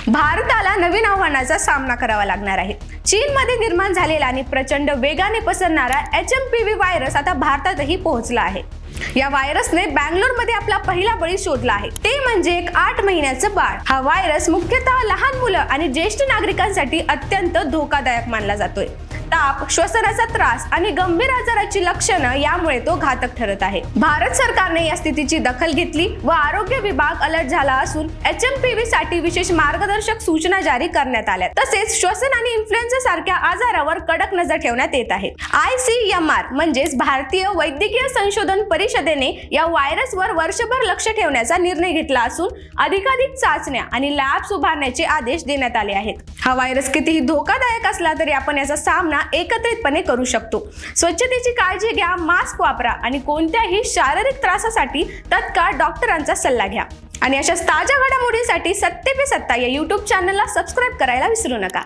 भारताला नवीन आव्हानाचा सामना करावा लागणार आहे। चीनमध्ये निर्माण झालेला आणि प्रचंड वेगाने पसरणारा HMPV व्हायरस आता भारतातही पोहोचला आहे। या व्हायरसने बंगलोरमध्ये आपला पहिला बळी शोधला आहे, ते म्हणजे एक 8 महिन्याचं बाळ। हा व्हायरस मुख्यतः लहान मुलं आणि ज्येष्ठ नागरिकांसाठी अत्यंत धोकादायक मानला जातोय। ताप, श्वसनाचा त्रास आणि गंभीर आजाराची लक्षणं यामुळे तो घातक ठरत आहे। भारत सरकारने या स्थितीची दखल घेतली व आरोग्य विभाग अलर्ट झाला असून HMPV साठी विशेष मार्गदर्शक सूचना जारी करण्यात आल्या। तसेच श्वसन आणि इन्फ्लुएन्झा सारख्या आजारावर कडक नजर ठेवण्यात येत आहे। ICMR म्हणजेच भारतीय वैद्यकीय संशोधन परिषदेने या व्हायरसवर वर्षभर लक्ष ठेवण्याचा निर्णय घेतला असून अधिकाधिक चाचण्या आणि लॅब्स उभारण्याचे आदेश देण्यात आले आहेत। हा व्हायरस कितीही धोकादायक असला तरी आपण याचा सामना एकत्रितपणे करू शकतो। स्वच्छतेची काळजी घ्या, मास्क वापरा आणि कोणत्याही शारीरिक त्रासासाठी तत्काळ डॉक्टरांचा सल्ला घ्या। आणि अशा ताज्या घडामोडींसाठी सत्य पे सत्ता या YouTube चॅनलला सबस्क्राइब करायला विसरू नका।